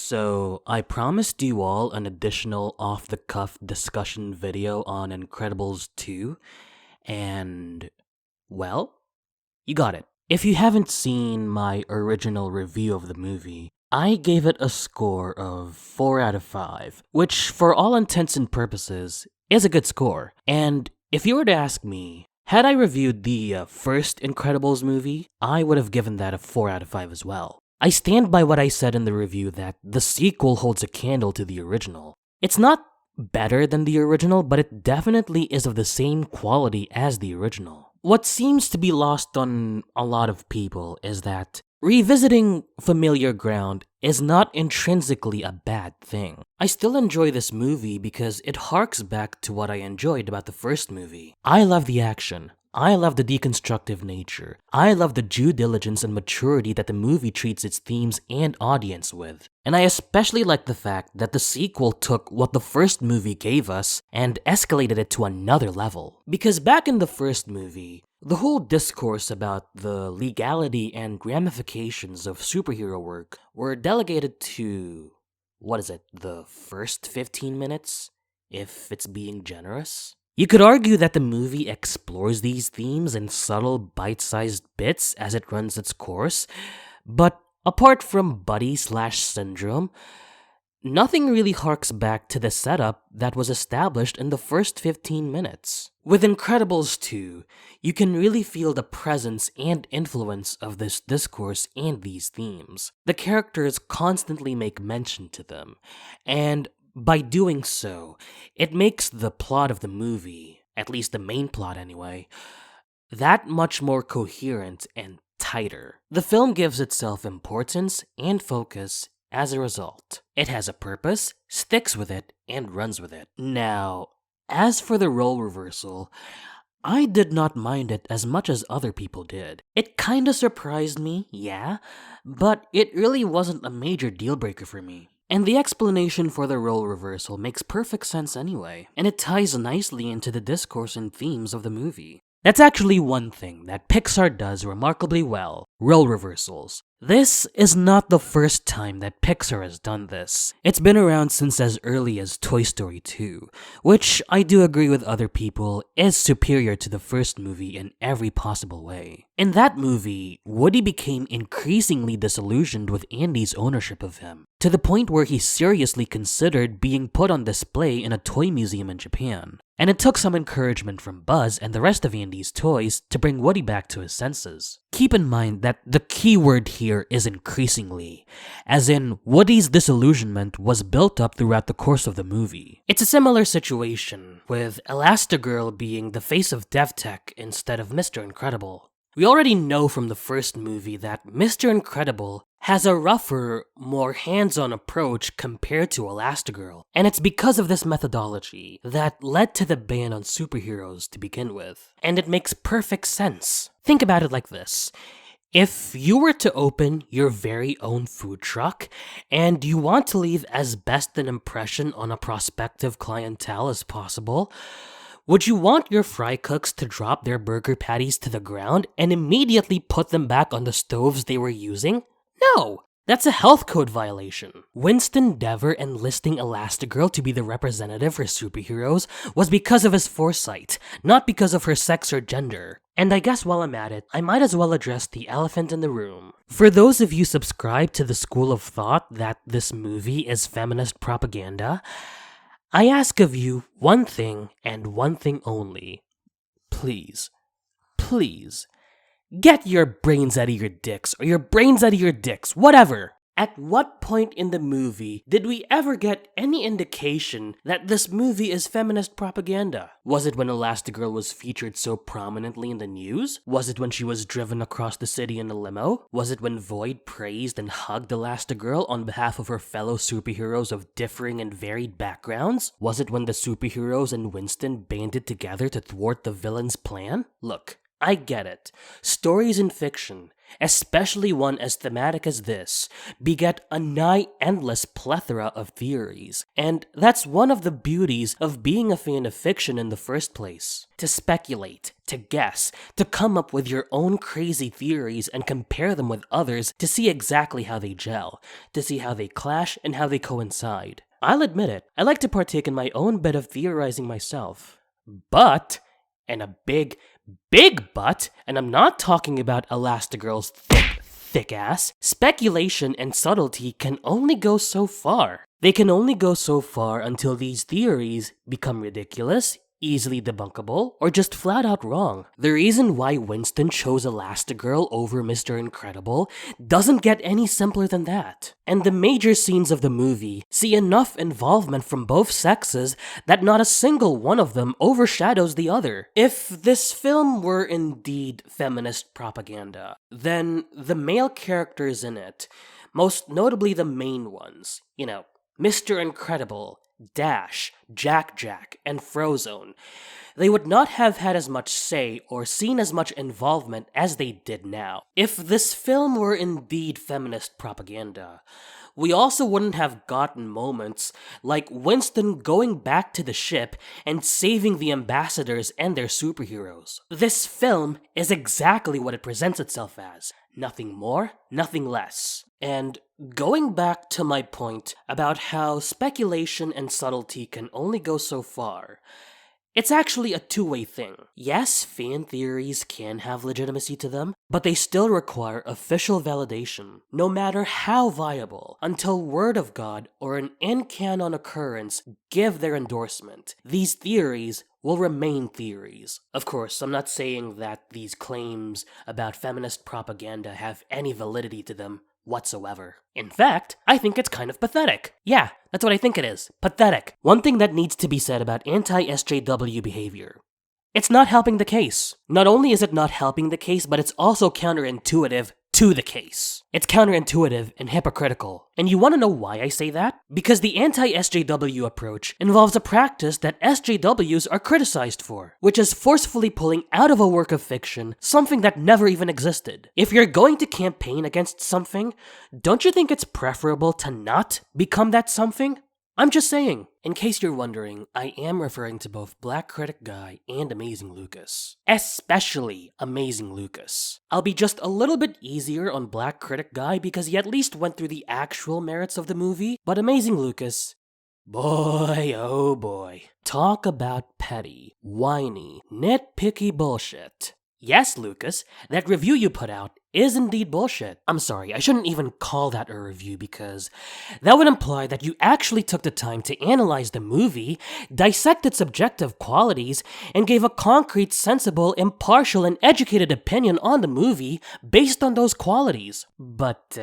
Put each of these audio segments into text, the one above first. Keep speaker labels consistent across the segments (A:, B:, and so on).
A: So, I promised you all an additional off-the-cuff discussion video on Incredibles 2, and, well, you got it. If you haven't seen my original review of the movie, I gave it a score of 4 out of 5, which, for all intents and purposes, is a good score. And if you were to ask me, had I reviewed the first Incredibles movie, I would have given that a 4 out of 5 as well. I stand by what I said in the review that the sequel holds a candle to the original. It's not better than the original, but it definitely is of the same quality as the original. What seems to be lost on a lot of people is that revisiting familiar ground is not intrinsically a bad thing. I still enjoy this movie because it harks back to what I enjoyed about the first movie. I love the action. I love the deconstructive nature. I love the due diligence and maturity that the movie treats its themes and audience with. And I especially like the fact that the sequel took what the first movie gave us and escalated it to another level. Because back in the first movie, the whole discourse about the legality and ramifications of superhero work were delegated to, the first 15 minutes? If it's being generous? You could argue that the movie explores these themes in subtle, bite-sized bits as it runs its course, but apart from buddy/syndrome, nothing really harks back to the setup that was established in the first 15 minutes. With Incredibles 2, you can really feel the presence and influence of this discourse and these themes. The characters constantly make mention to them, and by doing so, it makes the plot of the movie, at least the main plot anyway, that much more coherent and tighter. The film gives itself importance and focus as a result. It has a purpose, sticks with it, and runs with it. Now, as for the role reversal, I did not mind it as much as other people did. It kinda surprised me, yeah, but it really wasn't a major deal breaker for me. And the explanation for the role reversal makes perfect sense anyway, and it ties nicely into the discourse and themes of the movie. That's actually one thing that Pixar does remarkably well, role reversals. This is not the first time that Pixar has done this. It's been around since as early as Toy Story 2, which I do agree with other people is superior to the first movie in every possible way. In that movie, Woody became increasingly disillusioned with Andy's ownership of him, to the point where he seriously considered being put on display in a toy museum in Japan. And it took some encouragement from Buzz and the rest of Andy's toys to bring Woody back to his senses. Keep in mind that the key word here is increasingly, as in Woody's disillusionment was built up throughout the course of the movie. It's a similar situation, with Elastigirl being the face of DevTech instead of Mr. Incredible. We already know from the first movie that Mr. Incredible has a rougher, more hands-on approach compared to Elastigirl, and it's because of this methodology that led to the ban on superheroes to begin with. And it makes perfect sense. Think about it like this. If you were to open your very own food truck, and you want to leave as best an impression on a prospective clientele as possible, would you want your fry cooks to drop their burger patties to the ground and immediately put them back on the stoves they were using? No! That's a health code violation. Winston Dever enlisting Elastigirl to be the representative for superheroes was because of his foresight, not because of her sex or gender. And I guess while I'm at it, I might as well address the elephant in the room. For those of you subscribed to the school of thought that this movie is feminist propaganda, I ask of you one thing and one thing only. Please, get your brains out of your dicks, or your brains out of your dicks, whatever. At what point in the movie did we ever get any indication that this movie is feminist propaganda? Was it when Elastigirl was featured so prominently in the news? Was it when she was driven across the city in a limo? Was it when Void praised and hugged Elastigirl on behalf of her fellow superheroes of differing and varied backgrounds? Was it when the superheroes and Winston banded together to thwart the villain's plan? Look, I get it. Stories in fiction especially one as thematic as this, beget a nigh endless plethora of theories. And that's one of the beauties of being a fan of fiction in the first place. To speculate, to guess, to come up with your own crazy theories and compare them with others to see exactly how they gel, to see how they clash and how they coincide. I'll admit it, I like to partake in my own bit of theorizing myself. But, and a big but, and I'm not talking about Elastigirl's thick ass, speculation and subtlety can only go so far. They can only go so far until these theories become ridiculous, easily debunkable, or just flat out wrong. The reason why Winston chose Elastigirl over Mr. Incredible doesn't get any simpler than that. And the major scenes of the movie see enough involvement from both sexes that not a single one of them overshadows the other. If this film were indeed feminist propaganda, then the male characters in it, most notably the main ones, Mr. Incredible, Dash, Jack, and Frozone, they would not have had as much say or seen as much involvement as they did now. If this film were indeed feminist propaganda, we also wouldn't have gotten moments like Winston going back to the ship and saving the ambassadors and their superheroes. This film is exactly what it presents itself as. Nothing more, nothing less. And going back to my point about how speculation and subtlety can only go so far, it's actually a two-way thing. Yes, fan theories can have legitimacy to them, but they still require official validation, no matter how viable, until Word of God or an in-canon occurrence give their endorsement. These theories will remain theories. Of course, I'm not saying that these claims about feminist propaganda have any validity to them whatsoever. In fact, I think it's kind of pathetic. Yeah, that's what I think it is. Pathetic. One thing that needs to be said about anti-SJW behavior. It's not helping the case. Not only is it not helping the case, but it's also counterintuitive to the case. It's counterintuitive and hypocritical. And you want to know why I say that? Because the anti-SJW approach involves a practice that SJWs are criticized for, which is forcefully pulling out of a work of fiction something that never even existed. If you're going to campaign against something, don't you think it's preferable to not become that something? I'm just saying. In case you're wondering, I am referring to both BlackCriticGuy and Amazing Lucas. Especially Amazing Lucas. I'll be just a little bit easier on BlackCriticGuy because he at least went through the actual merits of the movie, but Amazing Lucas, boy oh boy. Talk about petty, whiny, nitpicky bullshit. Yes, Lucas, that review you put out is indeed bullshit. I'm sorry, I shouldn't even call that a review because that would imply that you actually took the time to analyze the movie, dissect its subjective qualities, and gave a concrete, sensible, impartial, and educated opinion on the movie based on those qualities. But,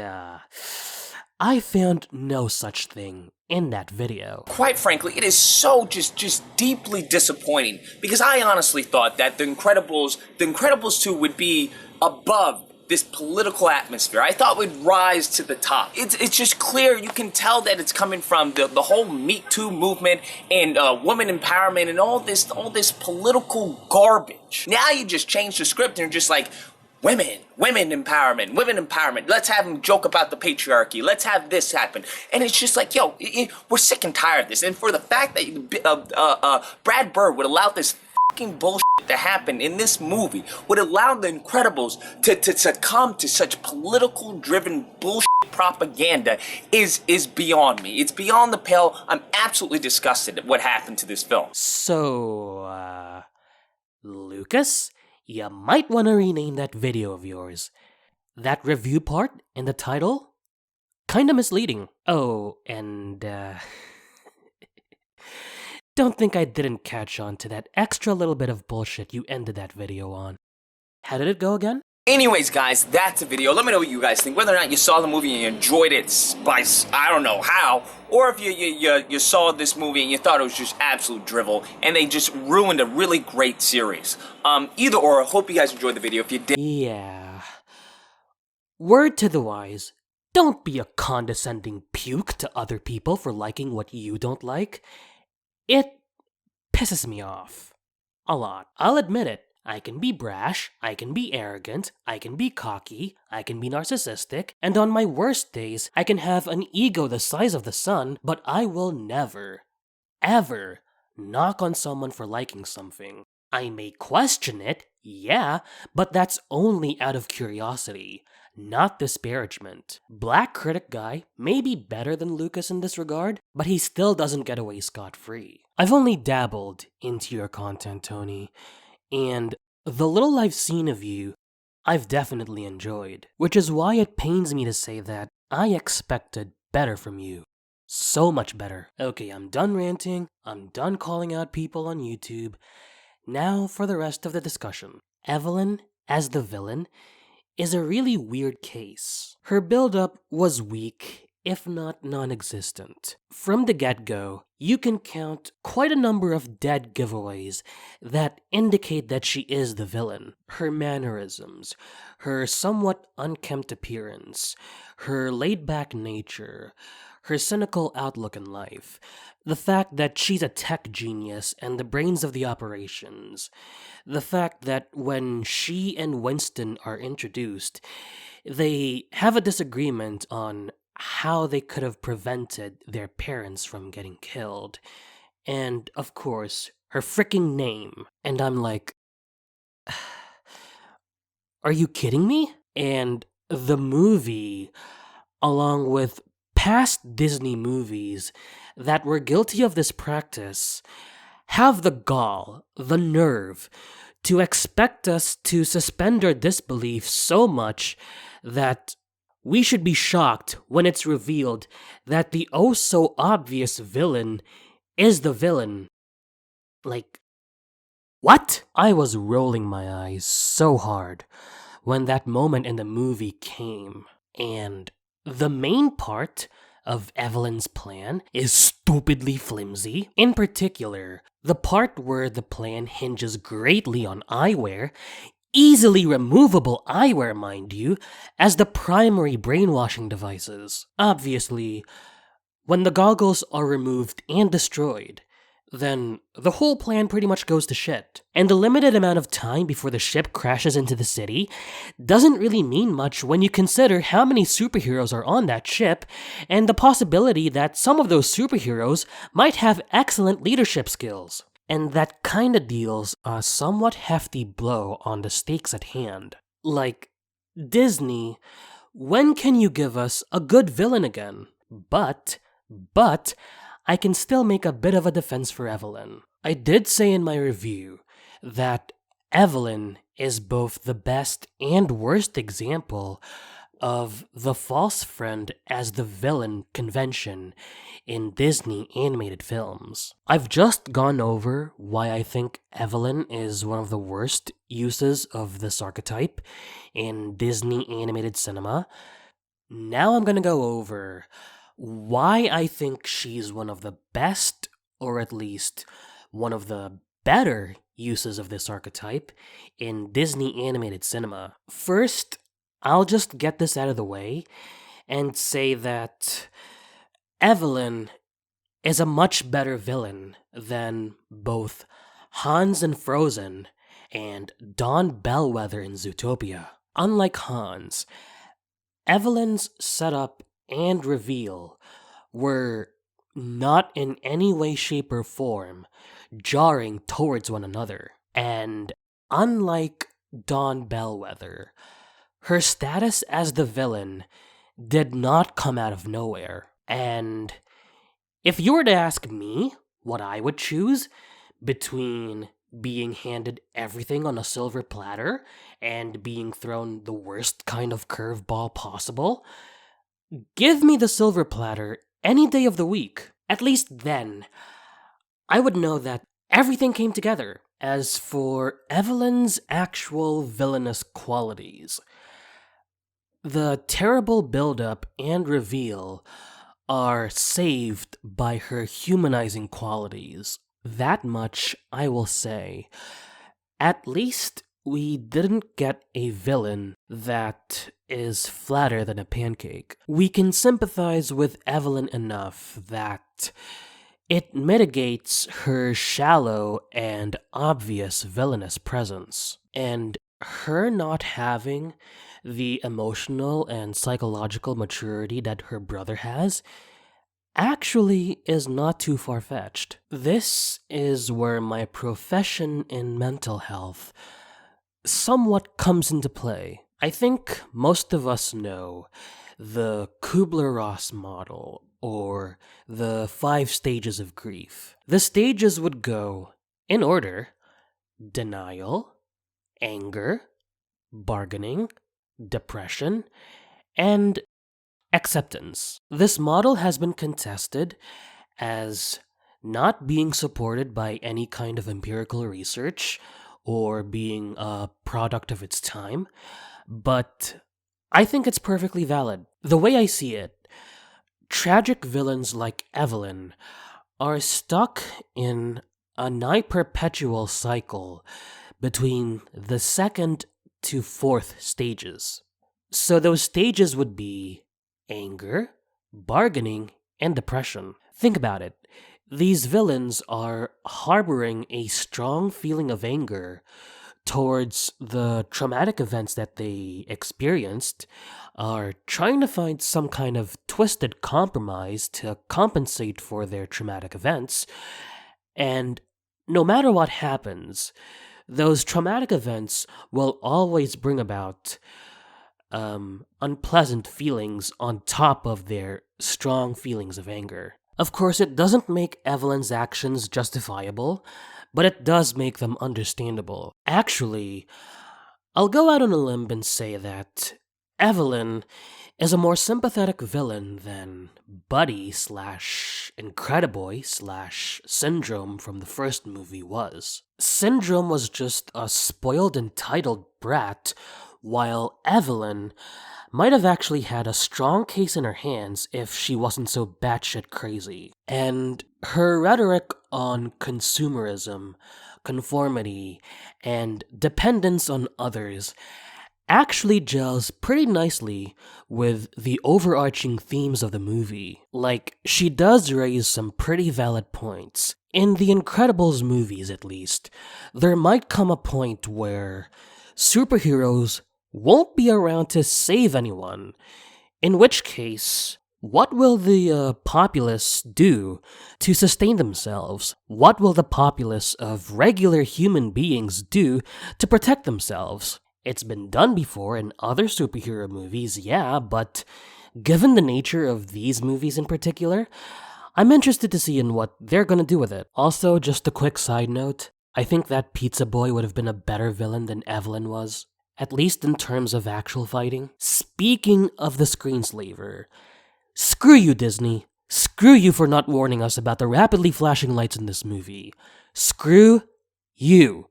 A: I found no such thing in that video.
B: Quite frankly, it is so just deeply disappointing because I honestly thought that The Incredibles 2 would be above this political atmosphere. I thought we'd rise to the top. It's just clear, you can tell that it's coming from the whole Me Too movement and woman empowerment and all this political garbage. Now you just change the script and you're just like, women empowerment. Let's have them joke about the patriarchy. Let's have this happen. And it's just like, yo, we're sick and tired of this. And for the fact that Brad Bird would allow this fucking bullshit to happen in this movie, would allow The Incredibles to succumb to such political driven bullshit propaganda is beyond me. It's beyond the pale. I'm absolutely disgusted at what happened to this film.
A: So, Lucas? You might want to rename that video of yours. That review part in the title? Kinda misleading. Oh, and, don't think I didn't catch on to that extra little bit of bullshit you ended that video on. How did it go again?
B: Anyways, guys, that's the video. Let me know what you guys think. Whether or not you saw the movie and you enjoyed it by, I don't know how, or if you saw this movie and you thought it was just absolute drivel and they just ruined a really great series. Either or, I hope you guys enjoyed the video. If you did...
A: Yeah. Word to the wise, don't be a condescending puke to other people for liking what you don't like. It pisses me off. A lot. I'll admit it. I can be brash, I can be arrogant, I can be cocky, I can be narcissistic, and on my worst days, I can have an ego the size of the sun, but I will never, ever knock on someone for liking something. I may question it, yeah, but that's only out of curiosity, not disparagement. BlackCriticGuy may be better than Lucas in this regard, but he still doesn't get away scot-free. I've only dabbled into your content, Tony, and the little I've seen of you, I've definitely enjoyed, which is why it pains me to say that I expected better from you. So much better. Okay, I'm done ranting, I'm done calling out people on YouTube. Now for the rest of the discussion. Evelyn, as the villain, is a really weird case. Her build-up was weak, if not non-existent. From the get-go, you can count quite a number of dead giveaways that indicate that she is the villain. Her mannerisms, her somewhat unkempt appearance, her laid-back nature, her cynical outlook in life, the fact that she's a tech genius and the brains of the operations, the fact that when she and Winston are introduced, they have a disagreement on how they could have prevented their parents from getting killed, and of course, her freaking name. And I'm like, are you kidding me? And the movie, along with past Disney movies that were guilty of this practice, have the gall, the nerve, to expect us to suspend our disbelief so much that we should be shocked when it's revealed that the oh so obvious villain is the villain. Like, what? I was rolling my eyes so hard when that moment in the movie came, and the main part of Evelyn's plan is stupidly flimsy. In particular, the part where the plan hinges greatly on eyewear, easily removable eyewear, mind you, as the primary brainwashing devices. Obviously, when the goggles are removed and destroyed, then the whole plan pretty much goes to shit. And the limited amount of time before the ship crashes into the city doesn't really mean much when you consider how many superheroes are on that ship and the possibility that some of those superheroes might have excellent leadership skills. And that kinda deals a somewhat hefty blow on the stakes at hand. Like, Disney, when can you give us a good villain again? But, I can still make a bit of a defense for Evelyn. I did say in my review that Evelyn is both the best and worst example of the false friend as the villain convention in Disney animated films. I've just gone over why I think Evelyn is one of the worst uses of this archetype in Disney animated cinema. Now I'm gonna go over why I think she's one of the best, or at least one of the better uses of this archetype in Disney animated cinema. First, I'll just get this out of the way and say that Evelyn is a much better villain than both Hans in Frozen and Dawn Bellwether in Zootopia. Unlike Hans, Evelyn's setup and reveal were not in any way, shape, or form jarring towards one another. And unlike Dawn Bellwether, her status as the villain did not come out of nowhere. And if you were to ask me what I would choose between being handed everything on a silver platter and being thrown the worst kind of curveball possible, give me the silver platter any day of the week. At least then, I would know that everything came together. As for Evelyn's actual villainous qualities, the terrible build-up and reveal are saved by her humanizing qualities. That much I will say. At least we didn't get a villain that is flatter than a pancake. We can sympathize with Evelyn enough that It mitigates her shallow and obvious villainous presence. And her not having the emotional and psychological maturity that her brother has actually is not too far fetched. This is where my profession in mental health somewhat comes into play. I think most of us know the Kubler-Ross model, or the 5 stages of grief. The stages would go in order: denial, anger, bargaining, depression, and acceptance. This model has been contested as not being supported by any kind of empirical research or being a product of its time, but I think it's perfectly valid. The way I see it, tragic villains like Evelyn are stuck in a nigh perpetual cycle between the second to fourth stages. So those stages would be anger, bargaining, and depression. Think about it. These villains are harboring a strong feeling of anger towards the traumatic events that they experienced, are trying to find some kind of twisted compromise to compensate for their traumatic events, and no matter what happens, those traumatic events will always bring about unpleasant feelings on top of their strong feelings of anger. Of course, it doesn't make Evelyn's actions justifiable, but it does make them understandable. Actually, I'll go out on a limb and say that Evelyn is a more sympathetic villain than Buddy slash Incrediboy slash Syndrome from the first movie was. Syndrome was just a spoiled, entitled brat, while Evelyn might have actually had a strong case in her hands if she wasn't so batshit crazy. And her rhetoric on consumerism, conformity, and dependence on others actually gels pretty nicely with the overarching themes of the movie. Like, she does raise some pretty valid points. In the Incredibles movies, at least, there might come a point where superheroes won't be around to save anyone, in which case, what will the populace do to sustain themselves? What will the populace of regular human beings do to protect themselves? It's been done before in other superhero movies, yeah, but given the nature of these movies in particular, I'm interested to see in what they're gonna do with it. Also, just a quick side note, I think that Pizza Boy would have been a better villain than Evelyn was, at least in terms of actual fighting. Speaking of the screenslaver, screw you, Disney. Screw you for not warning us about the rapidly flashing lights in this movie. Screw you.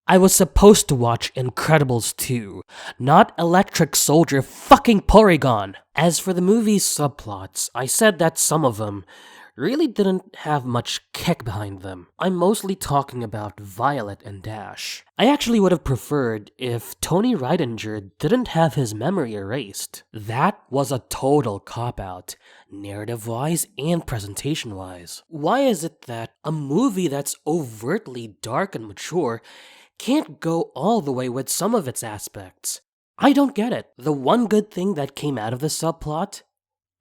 A: I was supposed to watch Incredibles 2, not Electric Soldier fucking Porygon. As for the movie's subplots, I said that some of them really didn't have much kick behind them. I'm mostly talking about Violet and Dash. I actually would have preferred if Tony Reidinger didn't have his memory erased. That was a total cop-out, narrative-wise and presentation-wise. Why is it that a movie that's overtly dark and mature can't go all the way with some of its aspects? I don't get it. The one good thing that came out of the subplot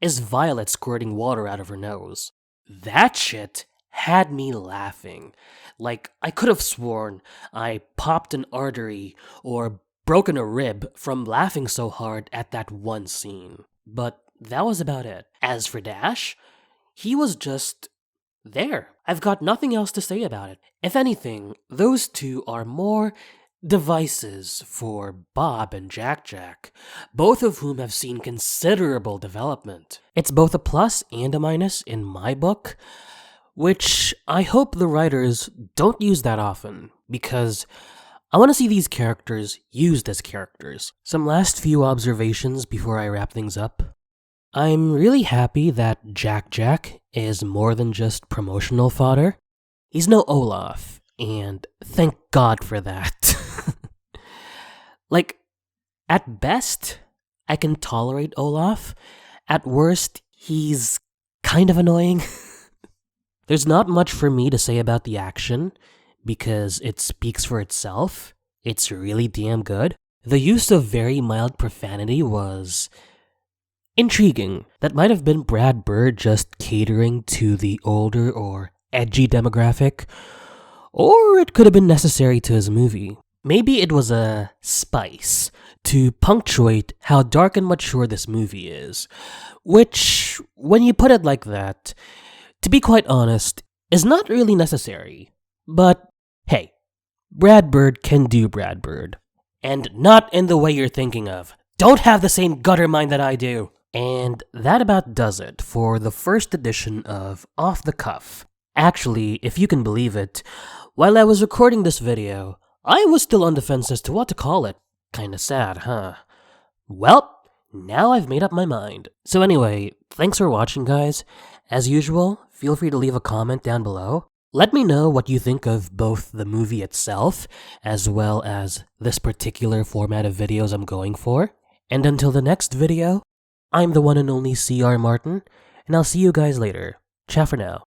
A: is Violet squirting water out of her nose. That shit had me laughing. Like, I could have sworn I popped an artery or broken a rib from laughing so hard at that one scene. But that was about it. As for Dash, he was just there. I've got nothing else to say about it. If anything, those two are more devices for Bob and Jack, both of whom have seen considerable development. It's both a plus and a minus in my book, which I hope the writers don't use that often, because I want to see these characters used as characters. Some last few observations before I wrap things up. I'm really happy that Jack is more than just promotional fodder. He's no Olaf, and thank God for that. Like, at best, I can tolerate Olaf. At worst, he's kind of annoying. There's not much for me to say about the action, because it speaks for itself. It's really damn good. The use of very mild profanity was intriguing. That might have been Brad Bird just catering to the older or edgy demographic, or it could have been necessary to his movie. Maybe it was a spice to punctuate how dark and mature this movie is, which, when you put it like that, to be quite honest, is not really necessary. But hey, Brad Bird can do Brad Bird. And not in the way you're thinking of. Don't have the same gutter mind that I do. And that about does it for the first edition of Off the Cuff. Actually, if you can believe it, while I was recording this video, I was still on the fence as to what to call it. Kinda sad, huh? Well, now I've made up my mind. So anyway, thanks for watching, guys. As usual, feel free to leave a comment down below. Let me know what you think of both the movie itself, as well as this particular format of videos I'm going for. And until the next video, I'm the one and only CR Martin, and I'll see you guys later. Ciao for now.